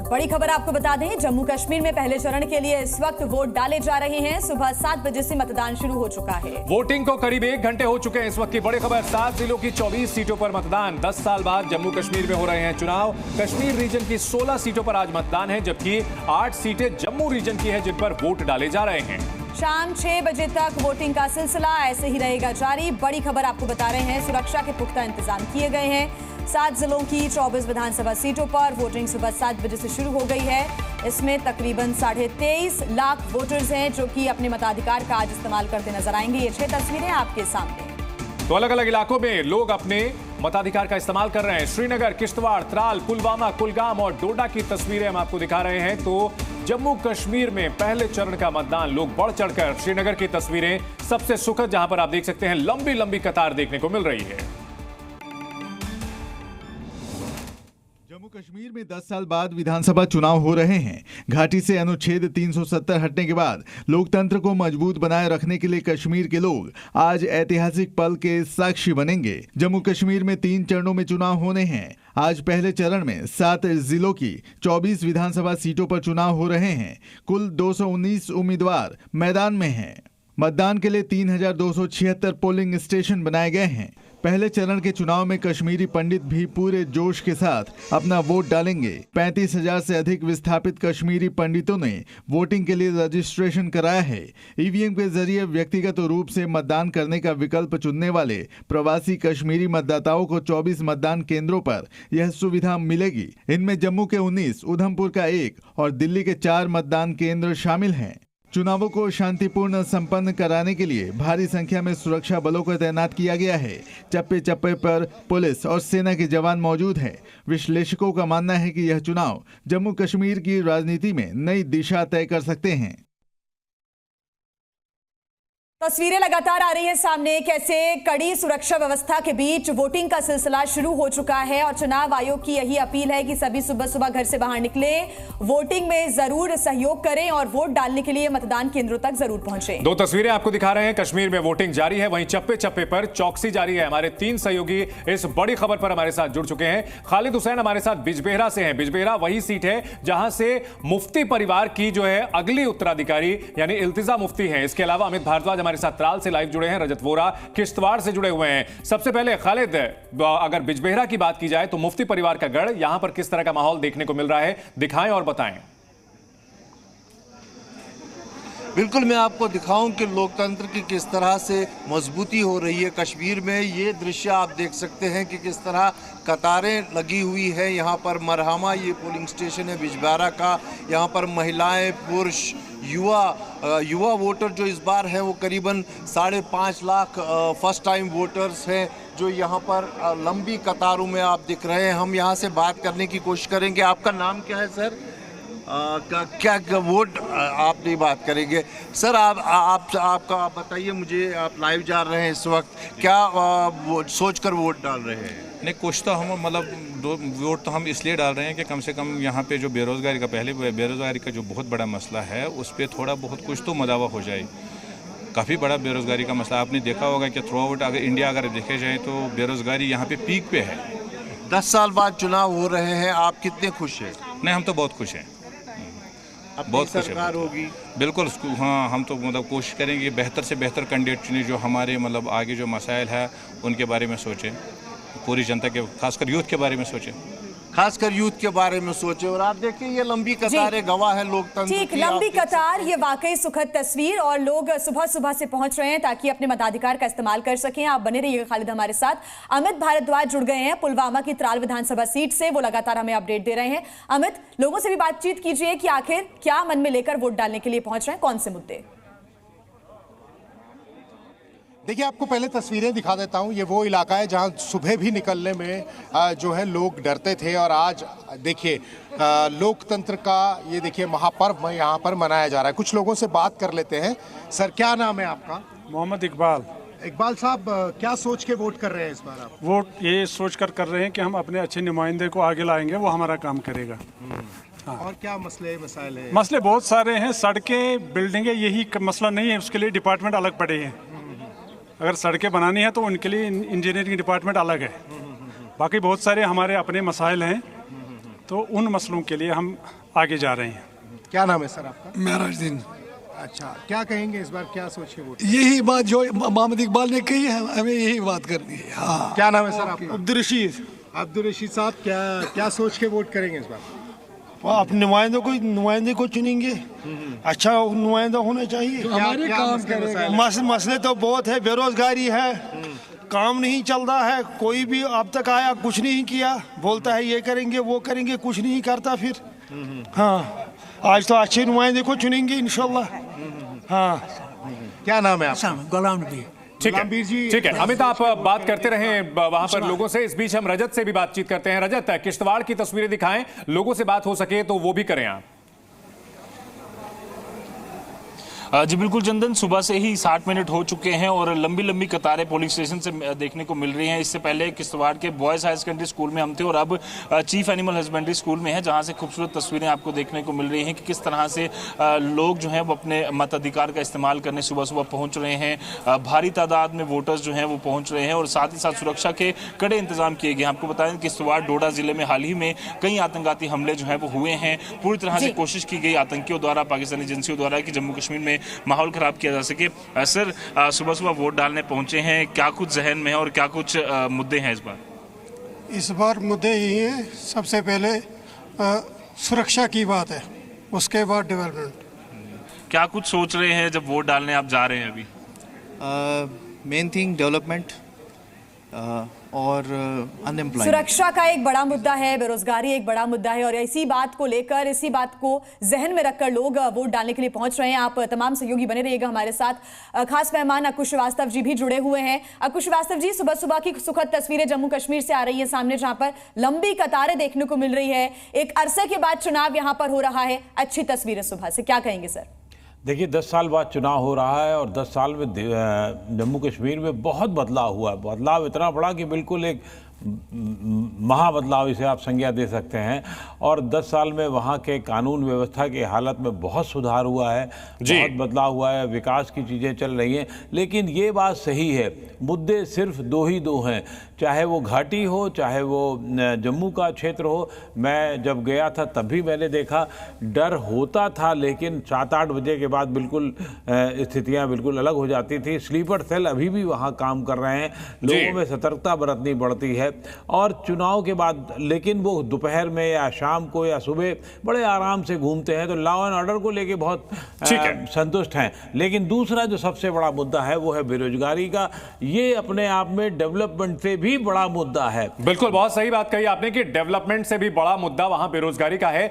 और बड़ी खबर आपको बता दें, जम्मू कश्मीर में पहले चरण के लिए इस वक्त वोट डाले जा रहे हैं। सुबह 7 बजे से मतदान शुरू हो चुका है। वोटिंग को करीब 1 घंटे हो चुके हैं। इस वक्त की बड़ी खबर, 7 जिलों की 24 सीटों पर मतदान। 10 साल बाद जम्मू कश्मीर में हो रहे हैं चुनाव। कश्मीर रीजन की 16 सीटों पर आज मतदान है, जबकि 8 सीटें जम्मू रीजन की है जिन पर वोट डाले जा रहे हैं। शाम 6 बजे तक वोटिंग का सिलसिला ऐसे ही रहेगा जारी। बड़ी खबर आपको बता रहे हैं, सुरक्षा के पुख्ता इंतजाम किए गए हैं। 7 जिलों की 24 विधानसभा सीटों पर वोटिंग सुबह 7 बजे से शुरू हो गई है। इसमें तकरीबन 23.5 लाख वोटर्स हैं जो कि अपने मताधिकार का आज इस्तेमाल करते नजर आएंगे। ये 6 तस्वीरें आपके सामने। तो अलग अलग इलाकों में लोग अपने मताधिकार का इस्तेमाल कर रहे हैं। श्रीनगर, किश्तवाड़, त्राल, पुलवामा, कुलगाम और डोडा की तस्वीरें हम आपको दिखा रहे हैं। तो जम्मू कश्मीर में पहले चरण का मतदान, लोग बढ़ चढ़कर। श्रीनगर की तस्वीरें सबसे सुखद, जहां पर आप देख सकते हैं लंबी लंबी कतार देखने को मिल रही है। जम्मू कश्मीर में 10 साल बाद विधानसभा चुनाव हो रहे हैं। घाटी से अनुच्छेद 370 हटने के बाद लोकतंत्र को मजबूत बनाए रखने के लिए कश्मीर के लोग आज ऐतिहासिक पल के साक्षी बनेंगे। जम्मू कश्मीर में 3 चरणों में चुनाव होने हैं। आज पहले चरण में 7 जिलों की 24 विधानसभा सीटों पर चुनाव हो रहे हैं। कुल 219 उम्मीदवार मैदान में हैं। मतदान के लिए 3276 पोलिंग स्टेशन बनाए गए हैं। पहले चरण के चुनाव में कश्मीरी पंडित भी पूरे जोश के साथ अपना वोट डालेंगे। 35,000 से अधिक विस्थापित कश्मीरी पंडितों ने वोटिंग के लिए रजिस्ट्रेशन कराया है। ईवीएम के जरिए व्यक्तिगत रूप से मतदान करने का विकल्प चुनने वाले प्रवासी कश्मीरी मतदाताओं को 24 मतदान केंद्रों पर यह सुविधा मिलेगी। इनमें जम्मू के 19, उधमपुर का 1 और दिल्ली के 4 मतदान केंद्र शामिल हैं। चुनावों को शांतिपूर्ण संपन्न कराने के लिए भारी संख्या में सुरक्षा बलों को तैनात किया गया है। चप्पे चप्पे पर पुलिस और सेना के जवान मौजूद हैं। विश्लेषकों का मानना है कि यह चुनाव जम्मू कश्मीर की राजनीति में नई दिशा तय कर सकते हैं। तस्वीरें लगातार आ रही है सामने, कैसे कड़ी सुरक्षा व्यवस्था के बीच वोटिंग का सिलसिला शुरू हो चुका है। और चुनाव आयोग की यही अपील है कि सभी सुबह सुबह घर से बाहर निकले, वोटिंग में जरूर सहयोग करें और वोट डालने के लिए मतदान केंद्रों तक जरूर पहुंचें। 2 तस्वीरें आपको दिखा रहे हैं। कश्मीर में वोटिंग जारी है, वहीं चप्पे चप्पे पर चौकसी जारी है। हमारे 3 सहयोगी इस बड़ी खबर पर हमारे साथ जुड़ चुके हैं। खालिद हुसैन हमारे साथ बिजबेहरा से हैं। बिजबेहरा वही सीट है जहां से मुफ्ती परिवार की जो है अगली उत्तराधिकारी यानी इल्तिजा मुफ्ती है। इसके अलावा अमित भारद्वाज हमारे साथ त्राल से लाइव जुड़े हैं, रजत वोरा किश्तवाड़ से जुड़े हुए हैं। सबसे पहले खालिद, अगर बिजबेहरा की बात की जाए तो मुफ्ती परिवार का गढ़, यहां पर किस तरह का माहौल देखने को मिल रहा है, दिखाएं और बताएं। बिल्कुल, मैं आपको दिखाऊं कि लोकतंत्र की किस तरह से मजबूती हो रही है कश्मीर में। ये दृश्य आप देख सकते हैं कि किस तरह कतारें लगी हुई है। यहाँ पर मरहमा ये पोलिंग स्टेशन है बिजबेहरा का। यहाँ पर महिलाएं, पुरुष, युवा वोटर जो इस बार है वो करीबन 5.5 लाख फर्स्ट टाइम वोटर्स हैं जो यहाँ पर लंबी कतारों में आप दिख रहे हैं। हम यहाँ से बात करने की कोशिश करेंगे। आपका नाम क्या है सर? क्या वोट आप नहीं बात करेंगे सर? आपका बताइए मुझे, आप लाइव जा रहे हैं इस वक्त, क्या सोचकर वोट डाल रहे हैं? नहीं, कुछ तो हम मतलब वोट तो हम इसलिए डाल रहे हैं कि कम से कम यहाँ पे जो बेरोज़गारी का, पहले बेरोज़गारी का जो बहुत बड़ा मसला है उस पर थोड़ा बहुत कुछ तो मदावा हो जाए। काफ़ी बड़ा बेरोज़गारी का मसला आपने देखा होगा कि थ्रू आउट अगर इंडिया अगर देखे जाए तो बेरोज़गारी यहाँ पे पीक पे है। 10 साल बाद चुनाव हो रहे हैं, आप कितने खुश हैं? नहीं, हम तो बहुत खुश हैं, बहुत खुश सरकार होगी। बिल्कुल, हाँ, हम तो मतलब कोशिश करेंगे बेहतर से बेहतर कैंडिडेट चुने जो हमारे मतलब आगे जो मसाइल है उनके बारे में सोचें, पूरी जनता के, खासकर यूथ के बारे में सोचें, खासकर यूथ के बारे में सोचे। और आप देखिए ये लंबी कतारें गवाह है लोकतंत्र ठीक, की। लंबी कतार, ये वाकई सुखद तस्वीर। और लोग सुबह सुबह से पहुंच रहे हैं ताकि अपने मताधिकार का इस्तेमाल कर सकें। आप बने रहिएगा खालिद हमारे साथ। अमित भारद्वाज जुड़ गए हैं पुलवामा की त्राल विधानसभा सीट से, वो लगातार हमें अपडेट दे रहे हैं। अमित, लोगों से भी बातचीत कीजिए कि आखिर क्या मन में लेकर वोट डालने के लिए पहुंच रहे हैं, कौन से मुद्दे? देखिए, आपको पहले तस्वीरें दिखा देता हूँ। ये वो इलाका है जहाँ सुबह भी निकलने में जो है लोग डरते थे और आज देखिए लोकतंत्र का ये देखिए महापर्व यहाँ पर मनाया जा रहा है। कुछ लोगों से बात कर लेते हैं। सर, क्या नाम है आपका? मोहम्मद इकबाल। इकबाल साहब, क्या सोच के वोट कर रहे हैं इस बार आप? वोट ये सोच कर रहे हैं कि हम अपने अच्छे नुमाइंदे को आगे लाएंगे, वो हमारा काम करेगा। हाँ। और क्या मसले मसाइल हैं? मसले बहुत सारे हैं, सड़कें, बिल्डिंगें, यही मसला नहीं है, उसके लिए डिपार्टमेंट अलग पड़े हैं। अगर सड़कें बनानी है तो उनके लिए इंजीनियरिंग डिपार्टमेंट अलग है। बाकी बहुत सारे हमारे अपने मसाइल हैं, तो उन मसलों के लिए हम आगे जा रहे हैं। क्या नाम है सर आपका? महराजुद्दीन। अच्छा, क्या कहेंगे इस बार, क्या सोचे वोट? यही बात जो मोहम्मद इकबाल ने कही है, हमें यही बात करनी है। हाँ। क्या नाम है सर आपका? अब्दुल रशीद। अब्दुल रशीद साहब, क्या सोच के वोट करेंगे इस बार? अपने नुमाइंदे को चुनेंगे, अच्छा नुमाइंदा होना चाहिए, हमारे काम करेगा। मसले तो बहुत है, बेरोजगारी है, काम नहीं चल रहा है, कोई भी अब तक आया कुछ नहीं किया, बोलता है ये करेंगे वो करेंगे, कुछ नहीं करता फिर। हाँ, आज तो अच्छे नुमाइंदे को चुनेंगे इंशाल्लाह। हाँ, क्या नाम है आपका? गुलाम नबी। ठीक है अमित, आप बात करते रहें वहां पर लोगों से। इस बीच हम रजत से भी बातचीत करते हैं। रजत, किश्तवाड़ की तस्वीरें दिखाएं, लोगों से बात हो सके तो वो भी करें आप। जी बिल्कुल चंदन, सुबह से ही 60 मिनट हो चुके हैं और लंबी लंबी कतारें पोलिंग स्टेशन से देखने को मिल रही हैं। इससे पहले किश्तवाड़ के बॉयज़ हायर सेकेंडरी स्कूल में हम थे और अब चीफ एनिमल हस्बेंड्री स्कूल में है, जहां से खूबसूरत तस्वीरें आपको देखने को मिल रही हैं कि किस तरह से लोग जो हैं वो अपने मताधिकार का इस्तेमाल करने सुबह सुबह पहुँच रहे हैं। भारी तादाद में वोटर्स जो हैं वो पहुँच रहे हैं और साथ ही साथ सुरक्षा के कड़े इंतजाम किए गए। आपको बताएं किश्तवाड़ डोडा जिले में हाल ही में कई आतंकवादी हमले जो हैं वो हुए हैं। पूरी तरह से कोशिश की गई आतंकियों द्वारा, पाकिस्तानी एजेंसियों द्वारा कि जम्मू कश्मीर में माहौल खराब किया जा सके। सर, सुबह सुबह वोट डालने पहुंचे हैं, क्या कुछ जहन में है और क्या कुछ मुद्दे हैं इस बार? इस बार मुद्दे यही हैं, सबसे पहले सुरक्षा की बात है, उसके बाद डेवलपमेंट। क्या कुछ सोच रहे हैं जब वोट डालने आप जा रहे हैं अभी? मेन थिंग डेवलपमेंट और अनएम्प्लॉयमेंट। सुरक्षा का एक बड़ा मुद्दा है, बेरोजगारी एक बड़ा मुद्दा है और इसी बात को लेकर, इसी बात को जहन में रखकर लोग वोट डालने के लिए पहुंच रहे हैं। आप तमाम सहयोगी बने रहिएगा हमारे साथ। खास मेहमान अकुश श्रीवास्तव जी भी जुड़े हुए हैं। अकुश श्रीवास्तव जी, सुबह सुबह की सुखद तस्वीरें जम्मू कश्मीर से आ रही है सामने, जहां पर लंबी कतारें देखने को मिल रही है। एक अरसे के बाद चुनाव यहां पर हो रहा है, अच्छी तस्वीरें सुबह से, क्या कहेंगे सर? देखिए, 10 साल बाद चुनाव हो रहा है और 10 साल में जम्मू कश्मीर में बहुत बदलाव हुआ है। बदलाव इतना बड़ा कि बिल्कुल एक महाबदलाव इसे आप संज्ञा दे सकते हैं। और 10 साल में वहाँ के कानून व्यवस्था की हालत में बहुत सुधार हुआ है, बहुत बदलाव हुआ है, विकास की चीज़ें चल रही हैं। लेकिन ये बात सही है, मुद्दे सिर्फ दो ही हैं, चाहे वो घाटी हो, चाहे वो जम्मू का क्षेत्र हो। मैं जब गया था तब भी मैंने देखा, डर होता था, लेकिन 7-8 बजे के बाद बिल्कुल स्थितियाँ बिल्कुल अलग हो जाती थी। स्लीपर सेल अभी भी वहाँ काम कर रहे हैं, लोगों में सतर्कता बरतनी पड़ती है। और चुनाव के बाद लेकिन वो दोपहर में या शाम को या सुबह बड़े आराम से घूमते हैं, तो लॉ एंड ऑर्डर को लेके बहुत संतुष्ट हैं। लेकिन दूसरा जो सबसे बड़ा मुद्दा है वो है बेरोजगारी का। ये अपने आप में डेवलपमेंट से भी बड़ा मुद्दा है। बिल्कुल, बहुत सही बात कही आपने कि डेवलपमेंट से भी बड़ा मुद्दा वहां बेरोजगारी का है।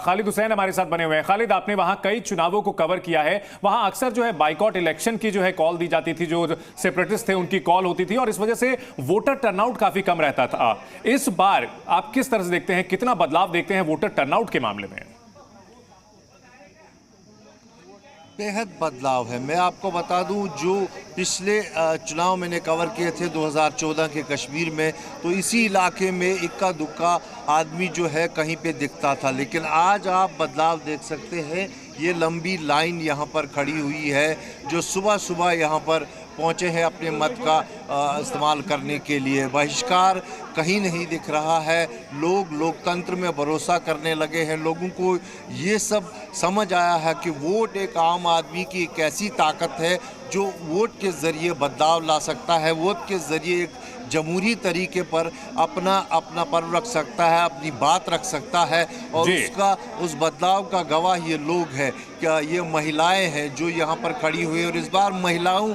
खालिद हुसैन हमारे साथ बने हुए हैं। खालिद, आपने वहां कई चुनावों को कवर किया है, वहां अक्सर जो है बाइकॉट इलेक्शन की जो है कॉल दी जाती थी, जो सेपरेटिस्ट थे उनकी कॉल होती थी और इस वजह से वोटर टर्नआउट काफी कम रहता था। इस बार आप किस तरह से देखते हैं, कितना बदलाव देखते हैं वोटर टर्नआउट के मामले में? बेहद बदलाव है। मैं आपको बता दूं, जो पिछले चुनाव मैंने कवर किए थे 2014 के कश्मीर में, तो इसी इलाके में इक्का दुक्का आदमी जो है कहीं पे दिखता था। लेकिन आज आप बदलाव देख सकते हैं, ये लंबी लाइन यहाँ पर खड़ी हुई है, जो सुबह सुबह यहाँ पर पहुँचे हैं अपने मत का इस्तेमाल करने के लिए। बहिष्कार कहीं नहीं दिख रहा है, लोग लोकतंत्र में भरोसा करने लगे हैं। लोगों को ये सब समझ आया है कि वोट एक आम आदमी की एक ऐसी ताकत है जो वोट के ज़रिए बदलाव ला सकता है, वोट के ज़रिए एक जमहूरी तरीके पर अपना पर्व रख सकता है, अपनी बात रख सकता है। और उस बदलाव का गवाह ये लोग हैं, क्या ये महिलाएं हैं जो यहाँ पर खड़ी हुई। और इस बार महिलाओं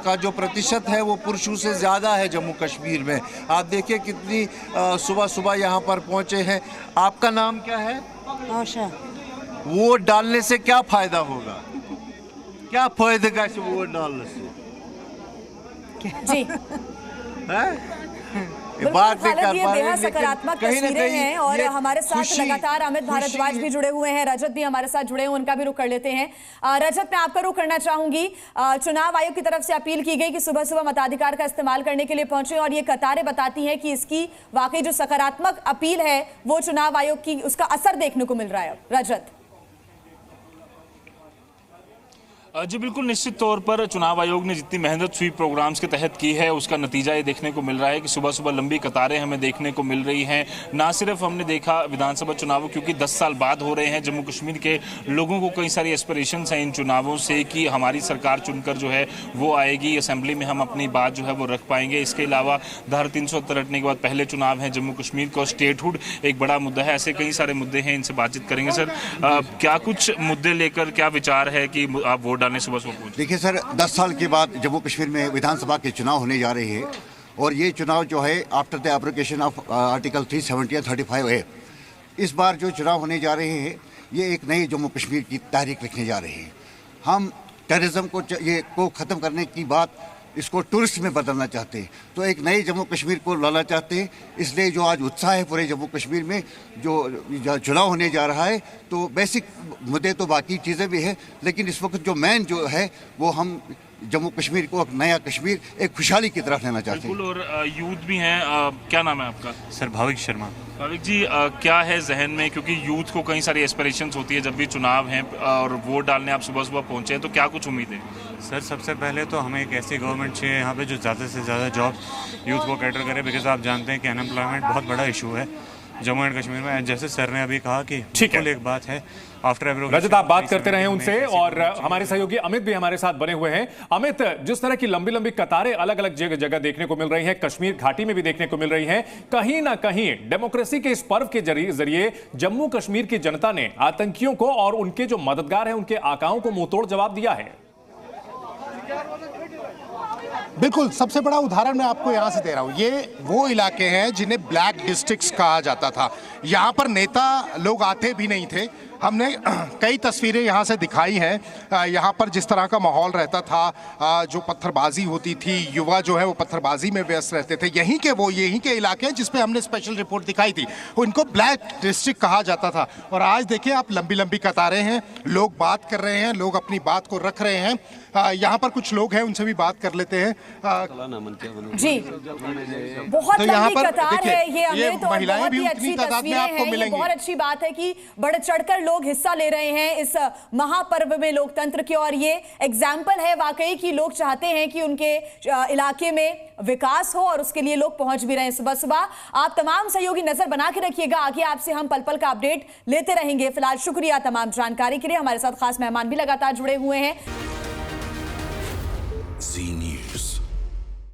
का जो प्रतिशत है वो पुरुषों से ज़्यादा है जम्मू कश्मीर में। आप देखिए कितनी सुबह सुबह यहाँ पर पहुँचे हैं। आपका नाम क्या है? आशा। वोट डालने से क्या फ़ायदा होगा, क्या फ़ायदा का वोट डालने से? जी सकारात्मक तस्वीरें हैं और हमारे साथ लगातार अमित भारद्वाज भी जुड़े हुए हैं, रजत भी हमारे साथ जुड़े हुए, उनका भी रुख कर लेते हैं। रजत, मैं आपका रुख करना चाहूंगी। चुनाव आयोग की तरफ से अपील की गई कि सुबह सुबह मताधिकार का इस्तेमाल करने के लिए पहुंचे और ये कतारें बताती हैं कि इसकी वाकई जो सकारात्मक अपील है वो चुनाव आयोग की, उसका असर देखने को मिल रहा है। रजत, जी बिल्कुल, निश्चित तौर पर चुनाव आयोग ने जितनी मेहनत स्वीप प्रोग्राम्स के तहत की है उसका नतीजा ये देखने को मिल रहा है कि सुबह सुबह लंबी कतारें हमें देखने को मिल रही हैं। ना सिर्फ हमने देखा विधानसभा चुनावों, क्योंकि 10 साल बाद हो रहे हैं, जम्मू कश्मीर के लोगों को कई सारी एस्पिरेशंस हैं इन चुनावों से कि हमारी सरकार चुनकर जो है वो आएगी, असेंबली में हम अपनी बात जो है वो रख पाएंगे। इसके अलावा धारा 370 हटने के बाद पहले चुनाव हैं जम्मू कश्मीर का, स्टेटहुड एक बड़ा मुद्दा है। ऐसे कई सारे मुद्दे हैं, इनसे बातचीत करेंगे। सर, क्या कुछ मुद्दे लेकर क्या विचार है कि आप वोट डालने सुबह सुबह पहुंचे? देखिए सर, 10 साल के बाद जम्मू कश्मीर में विधानसभा के चुनाव होने जा रहे हैं और ये चुनाव जो है after the application of article 370 और 35 है। इस बार जो चुनाव होने जा रहे हैं ये एक नई जम्मू कश्मीर की तारीख लिखने जा रहे हैं। हम टेररिज्म को ख़त्म करने की बात इसको टूरिस्ट में बदलना चाहते हैं, तो एक नए जम्मू कश्मीर को लाना चाहते हैं। इसलिए जो आज उत्साह है पूरे जम्मू कश्मीर में जो चुनाव होने जा रहा है, तो बेसिक मुद्दे तो बाकी चीज़ें भी हैं, लेकिन इस वक्त जो मेन जो है वो हम जम्मू कश्मीर को एक नया कश्मीर, एक खुशहाली की तरफ लेना चाहते हैं। बिल्कुल, और यूथ भी हैं। क्या नाम है आपका? सर भाविक शर्मा। भाविक जी, क्या है जहन में, क्योंकि यूथ को कई सारी एस्पिरेशंस होती है जब भी चुनाव हैं और वोट डालने आप सुबह सुबह पहुंचे हैं, तो क्या कुछ उम्मीद है? सर सबसे पहले तो हमें एक ऐसी गवर्नमेंट चाहिए यहाँ पे जो ज़्यादा से ज़्यादा जॉब यूथ को कैटर करे, बिकॉज आप जानते हैं कि अनएम्प्लॉयमेंट बहुत बड़ा इशू है जम्मू एंड कश्मीर में। जैसे सर ने अभी कहा कि ठीक है, एक बात है आफ्टर रजत, आप बात करते रहे उनसे, और हमारे सहयोगी अमित भी हमारे साथ बने हुए हैं। अमित, जिस तरह की लंबी लंबी कतारें अलग अलग जगह देखने को मिल रही हैं, कश्मीर घाटी में भी देखने को मिल रही हैं, कहीं ना कहीं डेमोक्रेसी के इस पर्व के जरिए जम्मू कश्मीर की जनता ने आतंकियों को और उनके जो मददगार हैं उनके आकाओं को मुंहतोड़ जवाब दिया है। बिल्कुल, सबसे बड़ा उदाहरण मैं आपको यहाँ से दे रहा हूँ। ये वो इलाके हैं जिन्हें ब्लैक डिस्ट्रिक्ट्स कहा जाता था। यहाँ पर नेता लोग आते भी नहीं थे। हमने कई तस्वीरें यहाँ से दिखाई हैं। यहाँ पर जिस तरह का माहौल रहता था, जो पत्थरबाजी होती थी, युवा जो है वो पत्थरबाजी में व्यस्त रहते थे। यहीं के इलाके हैं जिस पे हमने स्पेशल रिपोर्ट दिखाई थी, उनको ब्लैक डिस्ट्रिक्ट कहा जाता था। और आज देखिए आप, लंबी लंबी कतारें हैं, लोग बात कर रहे हैं, लोग अपनी बात को रख रहे हैं। यहाँ पर कुछ लोग हैं, उनसे भी बात कर लेते हैं। जी, बहुत लंबी कतार है ये अमित, और बहुत ही अच्छी तस्वीरें हैं। ये बहुत अच्छी बात है कि बढ़ चढ़कर लोग हिस्सा ले रहे हैं इस महापर्व में लोकतंत्र के, और ये एग्जाम्पल है वाकई कि लोग चाहते हैं कि उनके इलाके में विकास हो और उसके लिए लोग पहुंच भी रहे हैं सुबह सुबह। आप तमाम सहयोगी नजर बना के रखिएगा, आगे आपसे हम पल पल का अपडेट लेते रहेंगे। फिलहाल शुक्रिया तमाम जानकारी के लिए। हमारे साथ खास मेहमान भी लगातार जुड़े हुए हैं।